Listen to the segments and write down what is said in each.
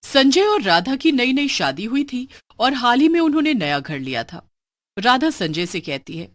संजय और राधा की नई नई शादी हुई थी और हाल ही में उन्होंने नया घर लिया था। राधा संजय से कहती है,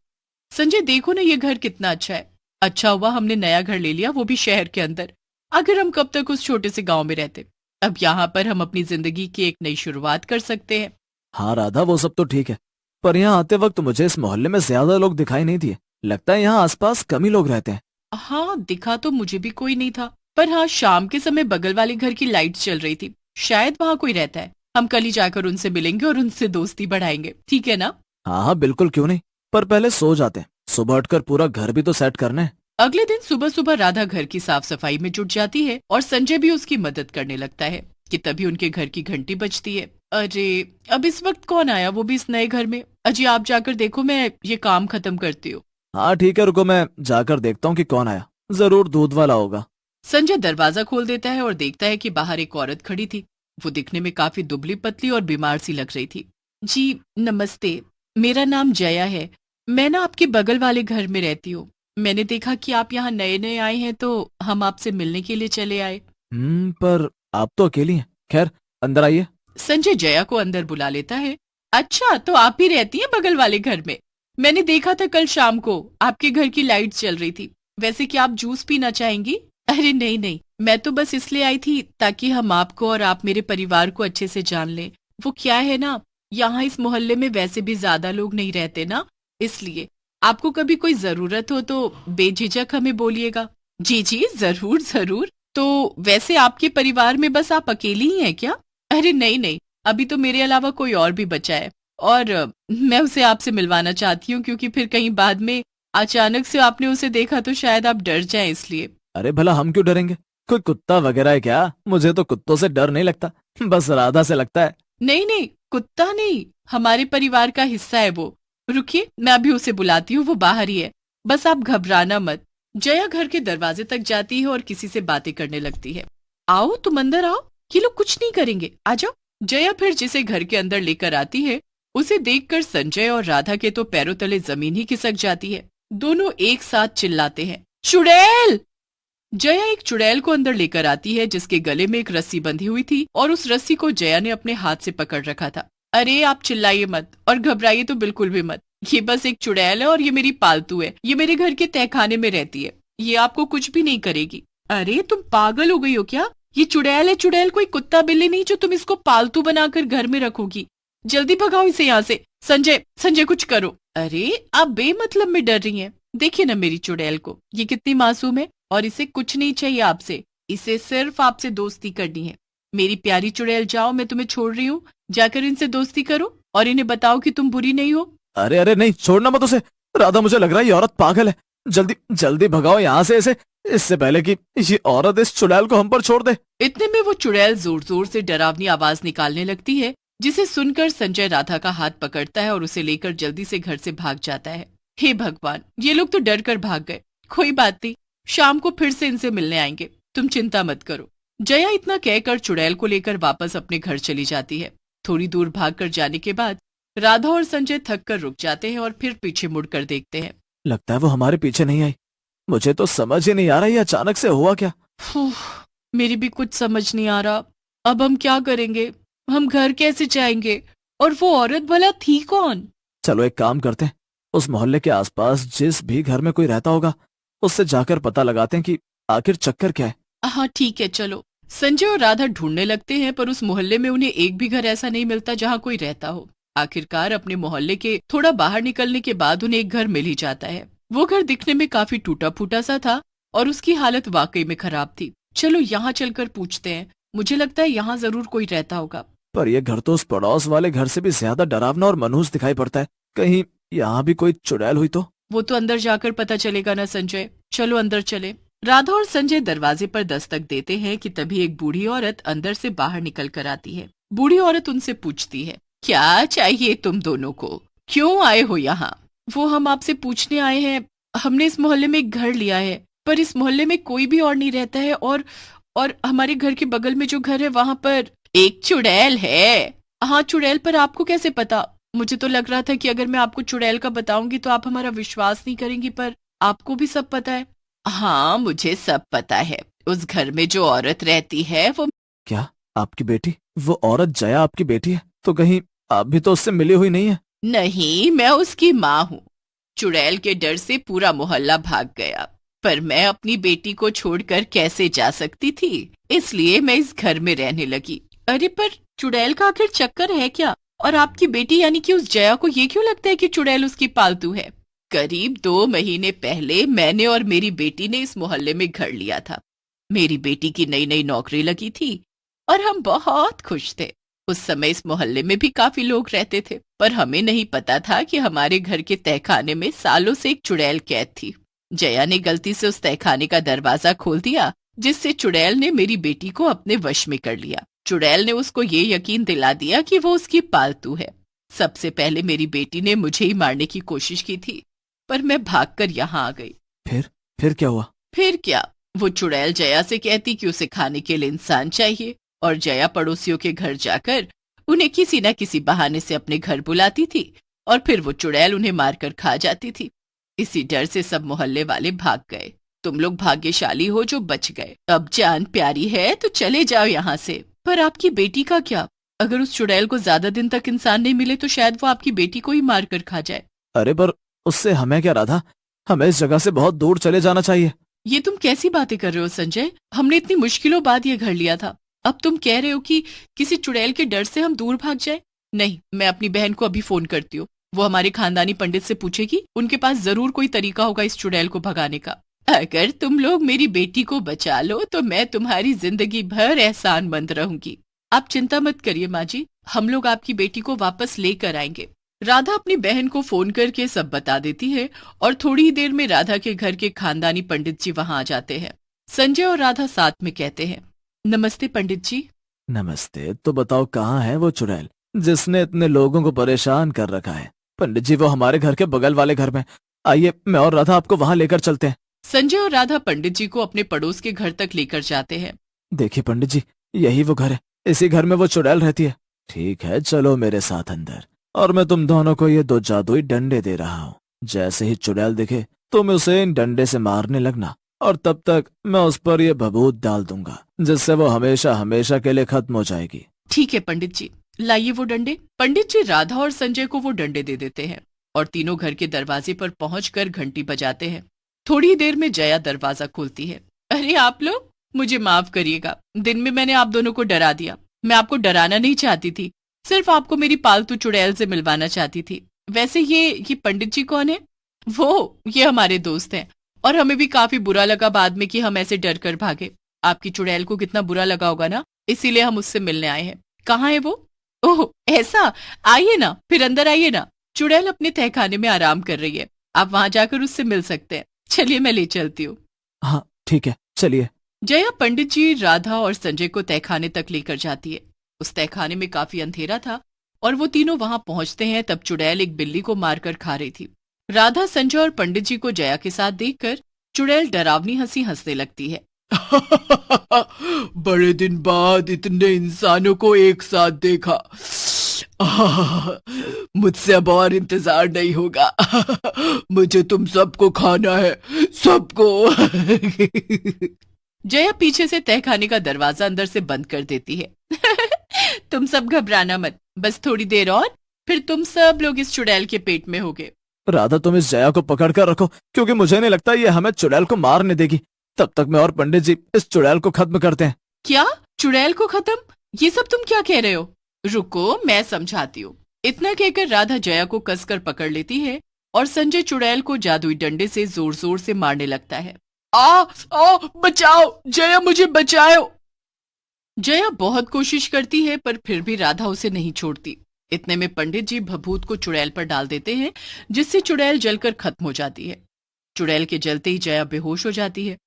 संजय देखो ना ये घर कितना अच्छा है। अच्छा हुआ हमने नया घर ले लिया, वो भी शहर के अंदर। अगर हम कब तक उस छोटे से गांव में रहते। अब यहाँ पर हम अपनी जिंदगी की एक नई शुरुआत कर सकते हैं। हाँ राधा, वो सब तो ठीक है, पर यहाँ आते वक्त मुझे इस मोहल्ले में ज्यादा लोग दिखाई नहीं दिए। लगता है यहाँ आसपास कम ही लोग रहते हैं। हाँ, दिखा तो मुझे भी कोई नहीं था, पर हाँ शाम के समय बगल वाले घर की लाइट चल रही थी। शायद वहाँ कोई रहता है। हम कल ही जाकर उनसे मिलेंगे और उनसे दोस्ती बढ़ाएंगे, ठीक है ना? हाँ हाँ बिल्कुल, क्यों नहीं। पर पहले सो जाते हैं, सुबह उठकर पूरा घर भी तो सेट करना है। अगले दिन सुबह सुबह राधा घर की साफ सफाई में जुट जाती है और संजय भी उसकी मदद करने लगता है कि तभी उनके घर की घंटी बजती है। अरे, अब इस वक्त कौन आया, वो भी इस नए घर में? अजी आप जाकर देखो, मैं ये काम खत्म करती हूँ। हाँ ठीक है, रुको मैं जाकर देखता हूँ कि कौन आया। जरूर दूध वाला होगा। संजय दरवाजा खोल देता है और देखता है कि बाहर एक औरत खड़ी थी। वो दिखने में काफी दुबली पतली और बीमार सी लग रही थी। जी नमस्ते, मेरा नाम जया है। मैं ना आपके बगल वाले घर में रहती हूँ। मैंने देखा कि आप यहाँ नए नए आए हैं तो हम आपसे मिलने के लिए चले आए। पर आप तो अकेली हैं। खैर, अंदर आइए। संजय जया को अंदर बुला लेता है। अच्छा, तो आप ही रहती हैं बगल वाले घर में? मैंने देखा था कल शाम को आपके घर की लाइट चल रही थी। वैसे क्या आप जूस पीना चाहेंगी? अरे नहीं नहीं, मैं तो बस इसलिए आई थी ताकि हम आपको और आप मेरे परिवार को अच्छे से जान लें। वो क्या है ना, यहाँ इस मोहल्ले में वैसे भी ज्यादा लोग नहीं रहते ना, इसलिए आपको कभी कोई जरूरत हो तो बेझिझक हमें बोलिएगा। जी जी, जरूर जरूर। तो वैसे आपके परिवार में बस आप अकेली ही हैं क्या? अरे नहीं नहीं, अभी तो मेरे अलावा कोई और भी बचा है और मैं उसे आपसे मिलवाना चाहती हूँ, क्योंकि फिर कहीं बाद में अचानक से आपने उसे देखा तो शायद आप डर जाएं इसलिए। अरे भला हम क्यों डरेंगे? कोई कुत्ता वगैरह है क्या? मुझे तो कुत्तों से डर नहीं लगता, बस राधा से लगता है। नहीं नहीं, कुत्ता नहीं, हमारे परिवार का हिस्सा है वो। रुकिए, मैं अभी उसे बुलाती हूँ, वो बाहर ही है। बस आप घबराना मत। जया घर के दरवाजे तक जाती है और किसी से बातें करने लगती है। आओ तुम अंदर आओ, ये लोग कुछ नहीं करेंगे, आ जाओ। जया फिर जिसे घर के अंदर लेकर आती है उसे देखकर संजय और राधा के तो पैरों तले जमीन ही खिसक जाती है। दोनों एक साथ चिल्लाते हैं, चुड़ैल! जया एक चुड़ैल को अंदर लेकर आती है जिसके गले में एक रस्सी बंधी हुई थी और उस रस्सी को जया ने अपने हाथ से पकड़ रखा था। अरे आप चिल्लाइए मत और घबराइए तो बिल्कुल भी मत। ये बस एक चुड़ैल है और ये मेरी पालतू है। ये मेरे घर के तहखाने में रहती है। ये आपको कुछ भी नहीं करेगी। अरे तुम पागल हो गई हो क्या? ये चुड़ैल है, चुड़ैल, कोई कुत्ता बिल्ली नहीं जो तुम इसको पालतू बनाकर घर में रखोगी। जल्दी भगाओ इसे यहाँ से। संजय, संजय कुछ करो। अरे आप बेमतलब में डर रही हैं। देखिए ना मेरी चुड़ैल को, ये कितनी मासूम है और इसे कुछ नहीं चाहिए आपसे। इसे सिर्फ आपसे दोस्ती करनी है। मेरी प्यारी चुड़ैल, जाओ, मैं तुम्हें छोड़ रही हूँ। जाकर इनसे दोस्ती करो और इन्हें बताओ कि तुम बुरी नहीं हो। अरे अरे नहीं, छोड़ना मत उसे। राधा, मुझे लग रहा है ये औरत पागल है। जल्दी जल्दी भगाओ यहाँ से इसे, इससे पहले कि ये औरत इस चुड़ैल को हम पर छोड़ दे। इतने में वो चुड़ैल जोर जोर से डरावनी आवाज निकालने लगती है, जिसे सुनकर संजय राधा का हाथ पकड़ता है और उसे लेकर जल्दी से घर से भाग जाता है। हे भगवान, ये लोग तो डर कर भाग गए। कोई बात नहीं, शाम को फिर से इनसे मिलने आएंगे, तुम चिंता मत करो। जया इतना कहकर चुड़ैल को लेकर वापस अपने घर चली जाती है। थोड़ी दूर भागकर जाने के बाद राधा और संजय थक कर रुक जाते हैं और फिर पीछे मुड़कर देखते हैं। लगता है वो हमारे पीछे नहीं आई। मुझे तो समझ ही नहीं आ रहा ये अचानक से हुआ क्या। फूह, मेरी भी कुछ समझ नहीं आ रहा। अब हम क्या करेंगे? हम घर कैसे जाएंगे? और वो औरत भला थी कौन? चलो एक काम करते हैं, उस मोहल्ले के आसपास जिस भी घर में कोई रहता होगा उससे जाकर पता लगाते हैं कि आखिर चक्कर क्या है। हाँ ठीक है, चलो। संजय और राधा ढूंढने लगते हैं पर उस मोहल्ले में उन्हें एक भी घर ऐसा नहीं मिलता जहाँ कोई रहता हो। आखिरकार अपने मोहल्ले के थोड़ा बाहर निकलने के बाद उन्हें एक घर मिल ही जाता है। वो घर दिखने में काफी टूटा फूटा सा था और उसकी हालत वाकई में खराब थी। चलो यहाँ चलकर पूछते हैं, मुझे लगता है यहाँ जरूर कोई रहता होगा। पर यह घर तो उस पड़ोस वाले घर से भी ज्यादा डरावना और मनहूस दिखाई पड़ता है। कहीं यहाँ भी कोई चुड़ैल हुई तो? वो तो अंदर जाकर पता चलेगा ना संजय, चलो अंदर चले। राधा और संजय दरवाजे पर दस्तक देते हैं कि तभी एक बूढ़ी औरत अंदर से बाहर निकल कर आती है। बूढ़ी औरत उनसे पूछती है, क्या चाहिए तुम दोनों को? क्यों आए हो यहाँ? वो हम आपसे पूछने आए हैं। हमने इस मोहल्ले में एक घर लिया है पर इस मोहल्ले में कोई भी और नहीं रहता है और हमारे घर के बगल में जो घर है वहाँ पर एक चुड़ैल है। हाँ चुड़ैल, पर आपको कैसे पता? मुझे तो लग रहा था कि अगर मैं आपको चुड़ैल का बताऊंगी तो आप हमारा विश्वास नहीं करेंगी, पर आपको भी सब पता है। हाँ मुझे सब पता है। उस घर में जो औरत रहती है वो क्या आपकी बेटी? वो औरत जया आपकी बेटी है? तो कहीं आप भी तो उससे मिली हुई नहीं है? नहीं, मैं उसकी माँ हूँ। चुड़ैल के डर से पूरा मोहल्ला भाग गया, पर मैं अपनी बेटी को छोड़कर कैसे जा सकती थी, इसलिए मैं इस घर में रहने लगी। अरे पर चुड़ैल का आखिर चक्कर है क्या? और आपकी बेटी यानी कि उस जया को ये क्यों लगता है कि चुड़ैल उसकी पालतू है? करीब 2 महीने पहले मैंने और मेरी बेटी ने इस मोहल्ले में घर लिया था। मेरी बेटी की नई नई नौकरी लगी थी और हम बहुत खुश थे। उस समय इस मोहल्ले में भी काफी लोग रहते थे, पर हमें नहीं पता था कि हमारे घर के तहखाने में सालों से एक चुड़ैल कैद थी। जया ने गलती से उस तहखाने का दरवाजा खोल दिया, जिससे चुड़ैल ने मेरी बेटी को अपने वश में कर लिया। चुड़ैल ने उसको ये यकीन दिला दिया कि वो उसकी पालतू है। सबसे पहले मेरी बेटी ने मुझे ही मारने की कोशिश की थी, पर मैं भागकर यहाँ आ गई। फिर क्या हुआ? फिर क्या, वो चुड़ैल जया से कहती कि उसे खाने के लिए इंसान चाहिए, और जया पड़ोसियों के घर जाकर उन्हें किसी न किसी बहाने से अपने घर बुलाती थी, और फिर वो चुड़ैल उन्हें मारकर खा जाती थी। इसी डर से सब मोहल्ले वाले भाग गए। तुम लोग भाग्यशाली हो जो बच गए। अब जान प्यारी है तो चले जाओ यहाँ से। पर आपकी बेटी का क्या? अगर उस चुड़ैल को ज्यादा दिन तक इंसान नहीं मिले तो शायद वो आपकी बेटी को ही मार कर खा जाए। अरे पर उससे हमें क्या, राधा? हमें इस जगह से बहुत दूर चले जाना चाहिए। ये तुम कैसी बातें कर रहे हो संजय? हमने इतनी मुश्किलों बाद ये घर लिया था। अब तुम कह रहे हो कि किसी चुड़ैल के डर से हम दूर भाग जाए? नहीं, मैं अपनी बहन को अभी फोन करती हूँ। वो हमारे खानदानी पंडित से पूछेगी, उनके पास जरूर कोई तरीका होगा इस चुड़ैल को भगाने का। अगर तुम लोग मेरी बेटी को बचा लो तो मैं तुम्हारी जिंदगी भर एहसानमंद रहूंगी। आप चिंता मत करिए माँ जी, हम लोग आपकी बेटी को वापस लेकर आएंगे। राधा अपनी बहन को फोन करके सब बता देती है और थोड़ी ही देर में राधा के घर के खानदानी पंडित जी वहां आ जाते हैं। संजय और राधा साथ में कहते हैं, नमस्ते पंडित जी। नमस्ते। तो बताओ, कहाँ है वो चुड़ैल जिसने इतने लोगों को परेशान कर रखा है? पंडित जी, वो हमारे घर के बगल वाले घर में। आइए, मैं और राधा आपको वहां लेकर चलते हैं। संजय और राधा पंडित जी को अपने पड़ोस के घर तक लेकर जाते हैं। देखिए पंडित जी, यही वो घर है। इसी घर में वो चुड़ैल रहती है। ठीक है, चलो मेरे साथ अंदर, और मैं तुम दोनों को ये 2 जादुई डंडे दे रहा हूँ। जैसे ही चुड़ैल दिखे तुम उसे इन डंडे से मारने लगना, और तब तक मैं उस पर ये भभूत डाल दूंगा, जिससे वो हमेशा हमेशा के लिए खत्म हो जाएगी। ठीक है पंडित जी, लाइए वो डंडे। पंडित जी राधा और संजय को वो डंडे दे देते हैं और तीनों घर के दरवाजे पर पहुंचकर घंटी बजाते हैं। थोड़ी ही देर में जया दरवाजा खोलती है। अरे आप लोग, मुझे माफ करिएगा, दिन में मैंने आप दोनों को डरा दिया। मैं आपको डराना नहीं चाहती थी, सिर्फ आपको मेरी पालतू चुड़ैल से मिलवाना चाहती थी। वैसे ये पंडित जी कौन है? वो ये हमारे दोस्त हैं, और हमें भी काफी बुरा लगा बाद में कि हम ऐसे डर कर भागे। आपकी चुड़ैल को कितना बुरा लगा होगा ना, इसीलिए हम उससे मिलने आए हैं। कहाँ है वो? ओह ऐसा, आइए ना, फिर अंदर आइए ना। चुड़ैल अपने तहखाने में आराम कर रही है, आप वहां जाकर उससे मिल सकते हैं। चलिए मैं ले चलती हूँ। हाँ ठीक है, चलिए। जया पंडित जी राधा और संजय को तहखाने तक लेकर जाती है। उस तहखाने में काफी अंधेरा था और वो तीनों वहां पहुंचते हैं तब चुड़ैल एक बिल्ली को मारकर खा रही थी। राधा, संजय और पंडित जी को जया के साथ देखकर चुड़ैल डरावनी हंसी हंसने लगती है। बड़े दिन बाद इतने इंसानों को एक साथ देखा। मुझसे अब और इंतजार नहीं होगा। मुझे तुम सबको खाना है, सबको। जया पीछे से तहखाने का दरवाजा अंदर से बंद कर देती है। तुम सब घबराना मत, बस थोड़ी देर और, फिर तुम सब लोग इस चुड़ैल के पेट में होगे। राधा, तुम इस जया को पकड़ कर रखो, क्योंकि मुझे नहीं लगता ये हमें चुड़ैल को मारने देगी। तब तक मैं और पंडित जी इस चुड़ैल को खत्म करते हैं। क्या? चुड़ैल को खत्म? ये सब तुम क्या कह रहे हो? रुको, मैं समझाती हूँ। इतना कहकर राधा जया को कसकर पकड़ लेती है और संजय चुड़ैल को जादुई डंडे से जोर जोर से मारने लगता है। आ बचाओ, जया मुझे बचाओ। जया बहुत कोशिश करती है पर फिर भी राधा उसे नहीं छोड़ती। इतने में पंडित जी भभूत को चुड़ैल पर डाल देते हैं, जिससे चुड़ैल जलकर खत्म हो जाती है। चुड़ैल के जलते ही जया बेहोश हो जाती है।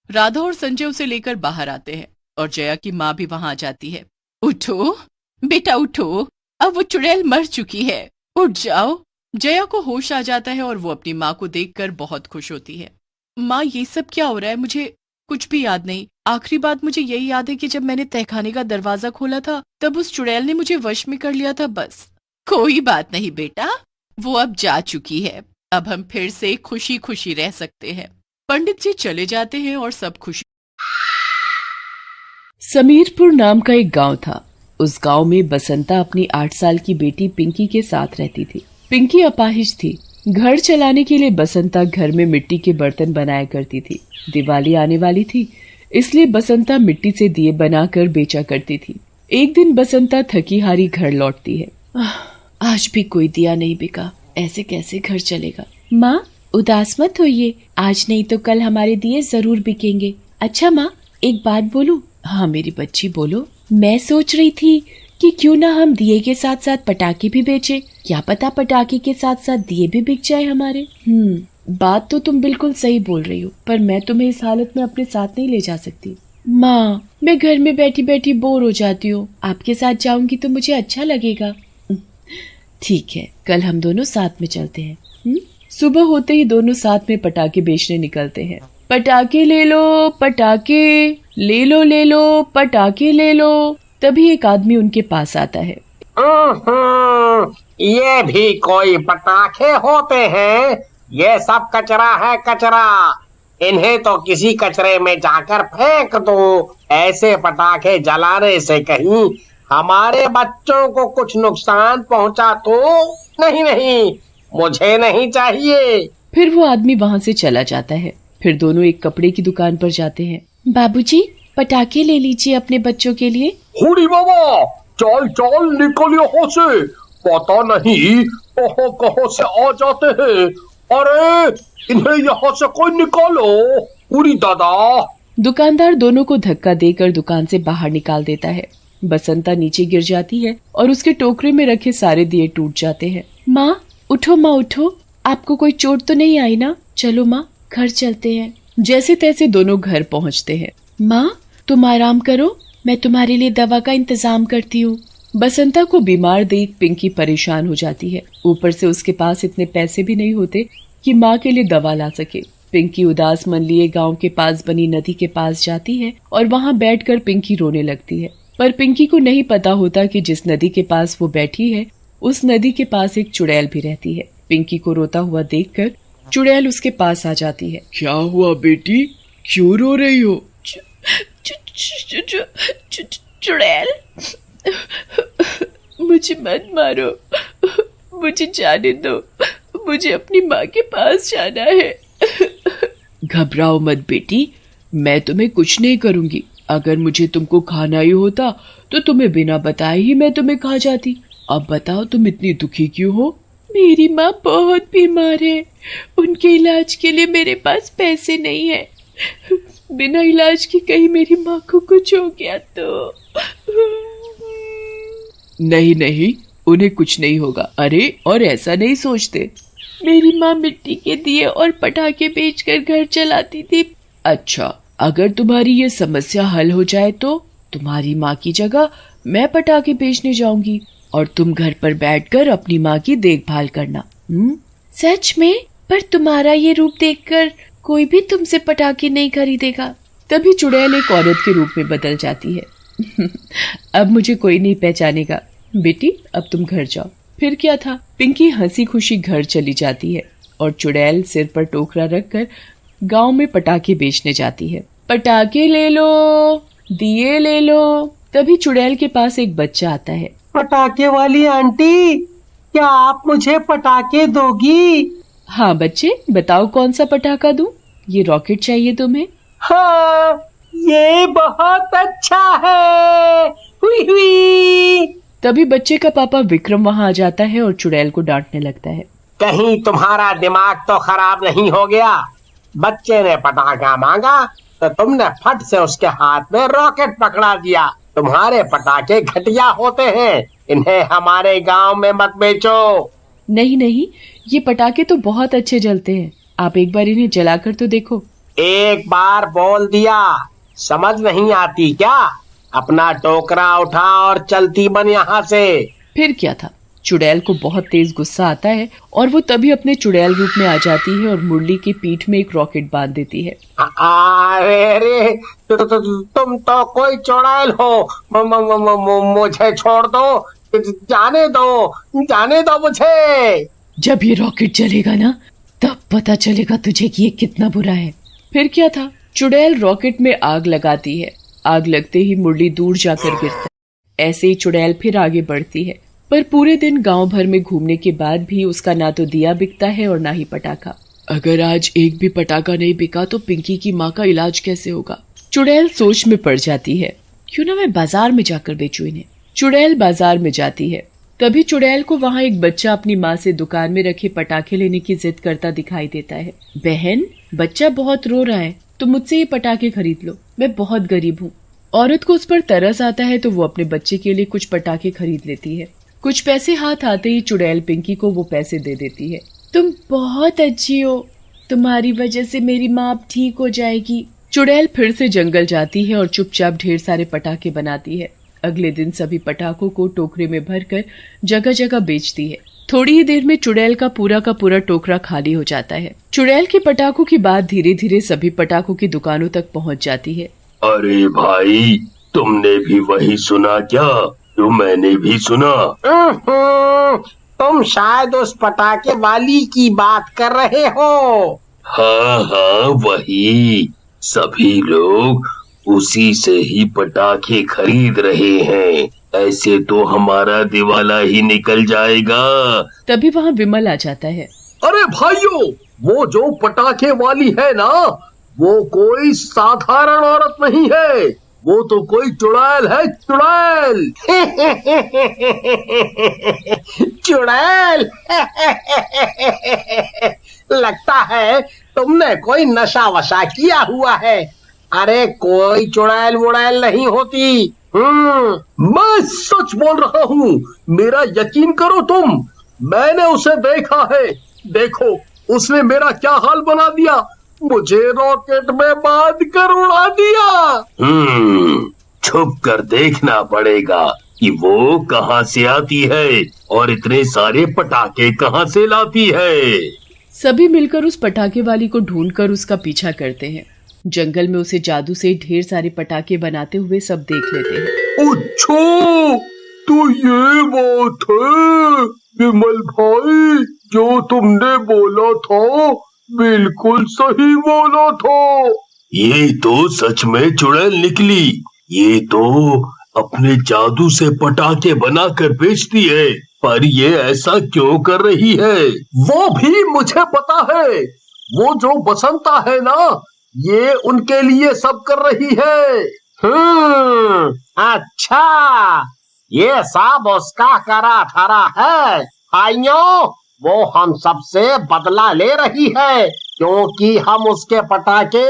राधा और संजय उसे लेकर बाहर आते हैं और जया की माँ भी वहां आ जाती है। उठो बेटा उठो, अब वो चुड़ैल मर चुकी है, उठ जाओ। जया को होश आ जाता है और वो अपनी माँ को देखकर बहुत खुश होती है। माँ, ये सब क्या हो रहा है? मुझे कुछ भी याद नहीं। आखिरी बात मुझे यही याद है कि जब मैंने तहखाने का दरवाजा खोला था तब उस चुड़ैल ने मुझे वश में कर लिया था, बस। कोई बात नहीं बेटा, वो अब जा चुकी है। अब हम फिर से खुशी खुशी रह सकते हैं। पंडित जी चले जाते हैं और सब खुशी। समीरपुर नाम का एक गांव था। उस गांव में बसंता अपनी 8 साल की बेटी पिंकी के साथ रहती थी। पिंकी अपाहिज थी। घर चलाने के लिए बसंता घर में मिट्टी के बर्तन बनाया करती थी। दिवाली आने वाली थी, इसलिए बसंता मिट्टी से दिए बनाकर बेचा करती थी। एक दिन बसंता थकी हारी घर लौटती है। आज भी कोई दिया नहीं बिका, ऐसे कैसे घर चलेगा। माँ, उदास मत होइए, आज नहीं तो कल हमारे दिए जरूर बिकेंगे। अच्छा माँ, एक बात बोलूं? हाँ मेरी बच्ची, बोलो। मैं सोच रही थी कि क्यों ना हम दिए के साथ साथ पटाखे भी बेचें। क्या पता पटाखे के साथ साथ दिए भी बिक जाए हमारे। बात तो तुम बिल्कुल सही बोल रही हो, पर मैं तुम्हें इस हालत में अपने साथ नहीं ले जा सकती। माँ, मैं घर में बैठी बैठी बोर हो जाती हूँ, आपके साथ जाऊंगी तो मुझे अच्छा लगेगा। ठीक है, कल हम दोनों साथ में चलते हैं। सुबह होते ही दोनों साथ में पटाखे बेचने निकलते हैं। पटाखे ले लो, पटाखे ले लो, पटाखे ले लो। तभी एक आदमी उनके पास आता है। ये भी कोई पटाखे होते हैं? ये सब कचरा है, कचरा। इन्हें तो किसी कचरे में जाकर फेंक दो। ऐसे पटाखे जलाने से कहीं हमारे बच्चों को कुछ नुकसान पहुंचा तो नहीं। नहीं, मुझे नहीं चाहिए। फिर वो आदमी वहाँ से चला जाता है। फिर दोनों एक कपड़े की दुकान पर जाते हैं। बाबूजी, पटाखे ले लीजिए अपने बच्चों के लिए। हुडी बाबा, चल चल निकल यहाँ से। पता नहीं कहाँ कहाँ से आ जाते हैं। अरे इन्हें यहाँ से कोई निकालो। हुडी दादा। दुकानदार दोनों को धक्का देकर दुकान से बाहर निकाल देता है। बसंता नीचे गिर जाती है और उसके टोकरे में रखे सारे दिए टूट जाते हैं। माँ उठो, माँ उठो, आपको कोई चोट तो नहीं आई ना? चलो माँ, घर चलते हैं। जैसे तैसे दोनों घर पहुँचते हैं। माँ, तुम आराम करो, मैं तुम्हारे लिए दवा का इंतजाम करती हूँ। बसंता को बीमार देख पिंकी परेशान हो जाती है। ऊपर से उसके पास इतने पैसे भी नहीं होते कि माँ के लिए दवा ला सके। पिंकी उदास मन लिए गांव के पास बनी नदी के पास जाती है और वहाँ बैठकर पिंकी रोने लगती है। पर पिंकी को नहीं पता होता कि जिस नदी के पास वो बैठी है, उस नदी के पास एक चुड़ैल भी रहती है। पिंकी को रोता हुआ देखकर चुड़ैल उसके पास आ जाती है। क्या हुआ बेटी, क्यों रो रही हो? चुड़ैल, मुझे मत मारो, मुझे जाने दो, मुझे अपनी माँ के पास जाना है। घबराओ मत बेटी, मैं तुम्हें कुछ नहीं करूंगी। अगर मुझे तुमको खाना ही होता तो तुम्हें बिना बताए ही मैं तुम्हें खा जाती। अब बताओ तुम इतनी दुखी क्यों हो? मेरी माँ बहुत बीमार है, उनके इलाज के लिए मेरे पास पैसे नहीं है। बिना इलाज के कहीं मेरी माँ को कुछ हो गया तो। नहीं नहीं, उन्हें कुछ नहीं होगा। अरे और ऐसा नहीं सोचते। मेरी माँ मिट्टी के दिए और पटाखे बेचकर घर चलाती थी। अच्छा, अगर तुम्हारी ये समस्या हल हो जाए तो तुम्हारी माँ की जगह मैं पटाखे बेचने जाऊंगी और तुम घर पर बैठकर अपनी माँ की देखभाल करना। सच में? पर तुम्हारा ये रूप देखकर कोई भी तुमसे पटाखे नहीं खरीदेगा। तभी चुड़ैल एक औरत के रूप में बदल जाती है। अब मुझे कोई नहीं पहचानेगा। बेटी, अब तुम घर जाओ। फिर क्या था, पिंकी हंसी खुशी घर चली जाती है और चुड़ैल सिर पर टोकरा रखकर गांव में पटाखे बेचने जाती है। पटाखे ले लो, दिए ले लो। तभी चुड़ैल के पास एक बच्चा आता है। पटाखे वाली आंटी, क्या आप मुझे पटाखे दोगी? हाँ बच्चे, बताओ कौन सा पटाखा दूं? ये रॉकेट चाहिए तुम्हें? हाँ, ये बहुत अच्छा है। हुई हुई। तभी बच्चे का पापा विक्रम वहाँ आ जाता है और चुड़ैल को डांटने लगता है। कहीं तुम्हारा दिमाग तो खराब नहीं हो गया? बच्चे ने पटाखा मांगा तो तुमने फट से उसके हाथ में रॉकेट पकड़ा दिया। तुम्हारे पटाखे घटिया होते हैं, इन्हें हमारे गांव में मत बेचो। नहीं नहीं, ये पटाखे तो बहुत अच्छे जलते हैं, आप एक बार इन्हें जलाकर तो देखो। एक बार बोल दिया, समझ नहीं आती क्या? अपना टोकरा उठा और चलती बन यहाँ से। फिर क्या था, चुड़ैल को बहुत तेज गुस्सा आता है और वो तभी अपने चुड़ैल रूप में आ जाती है और मुरली की पीठ में एक रॉकेट बांध देती है। अरे तुम तो कोई चुड़ैल हो। मुझे छोड़ दो, जाने दो मुझे। जब ये रॉकेट चलेगा ना, तब पता चलेगा तुझे कि ये कितना बुरा है। फिर क्या था, चुड़ैल रॉकेट में आग लगाती है आग लगते ही मुरली दूर जाकर गिरता है। ऐसे ही चुड़ैल फिर आगे बढ़ती है, पर पूरे दिन गांव भर में घूमने के बाद भी उसका ना तो दिया बिकता है और ना ही पटाखा। अगर आज एक भी पटाखा नहीं बिका तो पिंकी की माँ का इलाज कैसे होगा? चुड़ैल सोच में पड़ जाती है, क्यों ना मैं बाजार में जाकर बेचूं इन्हें। चुड़ैल बाजार में जाती है। तभी चुड़ैल को वहाँ एक बच्चा अपनी माँ से दुकान में रखे पटाखे लेने की जिद करता दिखाई देता है। बहन, बच्चा बहुत रो रहा है, तो मुझसे ये पटाखे खरीद लो, मैं बहुत गरीब हूँ। औरत को उस पर तरस आता है तो वो अपने बच्चे के लिए कुछ पटाखे खरीद लेती है। कुछ पैसे हाथ आते ही चुड़ैल पिंकी को वो पैसे दे देती है। तुम बहुत अच्छी हो, तुम्हारी वजह से मेरी माँ अब ठीक हो जाएगी। चुड़ैल फिर से जंगल जाती है और चुपचाप ढेर सारे पटाखे बनाती है। अगले दिन सभी पटाखों को टोकरे में भरकर जगह जगह बेचती है। थोड़ी ही देर में चुड़ैल का पूरा टोकरा खाली हो जाता है। चुड़ैल के पटाखों की बात धीरे धीरे सभी पटाखों की दुकानों तक पहुंच जाती है। अरे भाई, तुमने भी वही सुना क्या जो मैंने भी सुना? तुम शायद उस पटाखे वाली की बात कर रहे हो। हाँ हाँ, वही। सभी लोग उसी से ही पटाखे खरीद रहे हैं। ऐसे तो हमारा दिवाला ही निकल जाएगा। तभी वहाँ विमल आ जाता है। अरे भाइयों, वो जो पटाखे वाली है ना, वो कोई साधारण औरत नहीं है, वो तो कोई चुड़ैल है, चुड़ैल। चुड़ैल। लगता है तुमने कोई नशा वशा किया हुआ है। अरे कोई चुड़ैल वुड़ैल नहीं होती। मैं सच बोल रहा हूँ, मेरा यकीन करो तुम। मैंने उसे देखा है। देखो उसने मेरा क्या हाल बना दिया, मुझे रॉकेट में बांध कर उड़ा दिया। छुप कर देखना पड़ेगा कि वो कहाँ से आती है और इतने सारे पटाखे कहाँ से लाती है। सभी मिलकर उस पटाखे वाली को ढूंढकर उसका पीछा करते हैं। जंगल में उसे जादू से ढेर सारे पटाखे बनाते हुए सब देख लेते हैं। अच्छा, तो ये बात है विमल भाई, जो तुमने बोला था बिल्कुल सही बोला था। ये तो सच में चुड़ैल निकली। ये तो अपने जादू से पटाखे बनाकर बेचती है, पर ये ऐसा क्यों कर रही है? वो भी मुझे पता है। वो जो बसंता है ना, ये उनके लिए सब कर रही है। अच्छा, ये सब उसका करा धरा है। भाइयों, वो हम सबसे बदला ले रही है, क्योंकि हम उसके पटाखे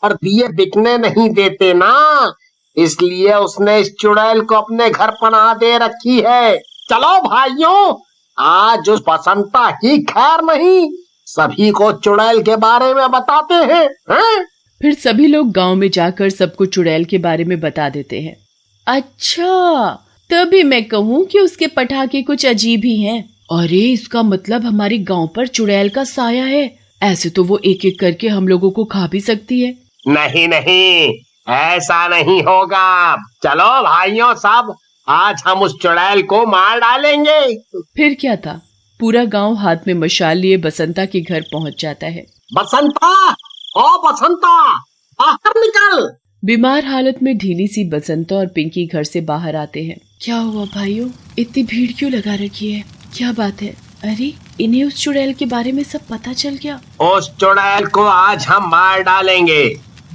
और दिए बिकने नहीं देते ना, इसलिए उसने इस चुड़ैल को अपने घर पनाह दे रखी है। चलो भाइयों, आज उस बसंता की खैर नहीं, सभी को चुड़ैल के बारे में बताते हैं, हैं? फिर सभी लोग गांव में जाकर सबको चुड़ैल के बारे में बता देते हैं। अच्छा, तभी मैं कहूँ कि उसके पटाखे कुछ अजीब ही हैं। अरे, इसका मतलब हमारे गांव पर चुड़ैल का साया है। ऐसे तो वो एक एक करके हम लोगों को खा भी सकती है। नहीं नहीं, ऐसा नहीं होगा। चलो भाइयों सब, आज हम उस चुड़ैल को मार डालेंगे। फिर क्या था, पूरा गांव हाथ में मशाल लिए बसंता के घर पहुंच जाता है। बसंता, ओ बसंता, बाहर निकल। बीमार हालत में ढीली सी बसंता और पिंकी घर से बाहर आते हैं। क्या हुआ भाइयों, इतनी भीड़ क्यों लगा रखी है? क्या बात है? अरे, इन्हें उस चुड़ैल के बारे में सब पता चल गया। उस चुड़ैल को आज हम मार डालेंगे।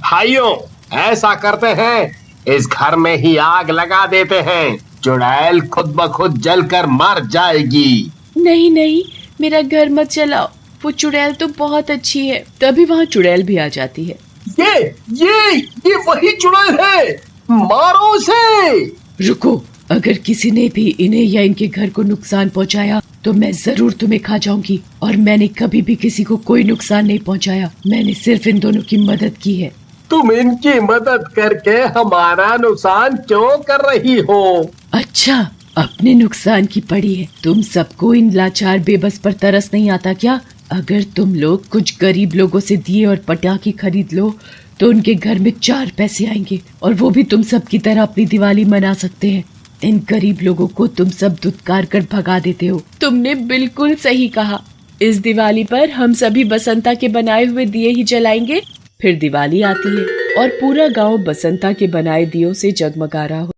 भाइयों, ऐसा करते हैं, इस घर में ही आग लगा देते हैं। चुड़ैल खुद ब खुद जलकर मर जाएगी। नहीं नहीं, मेरा घर मत जलाओ, वो चुड़ैल तो बहुत अच्छी है। तभी वहाँ चुड़ैल भी आ जाती है। ये वही चुड़ैल है, मारो उसे। रुको, अगर किसी ने भी इन्हें या इनके घर को नुकसान पहुंचाया तो मैं जरूर तुम्हें खा जाऊंगी। और मैंने कभी भी किसी को कोई नुकसान नहीं पहुंचाया, मैंने सिर्फ इन दोनों की मदद की है। तुम इनकी मदद करके हमारा नुकसान क्यों कर रही हो? अच्छा, अपने नुकसान की पड़ी है। तुम सबको इन लाचार बेबस पर तरस नहीं आता क्या? अगर तुम लोग कुछ गरीब लोगों से दिए और पटाखे खरीद लो तो उनके घर में 4 पैसे आएंगे और वो भी तुम सब की तरह अपनी दिवाली मना सकते हैं। इन गरीब लोगों को तुम सब धुतकार कर भगा देते हो। तुमने बिल्कुल सही कहा। इस दिवाली पर हम सभी बसंता के बनाए हुए दिए ही जलाएंगे, फिर दिवाली आती है। और पूरा गांव बसंता के बनाए दियों से जगमगा रहा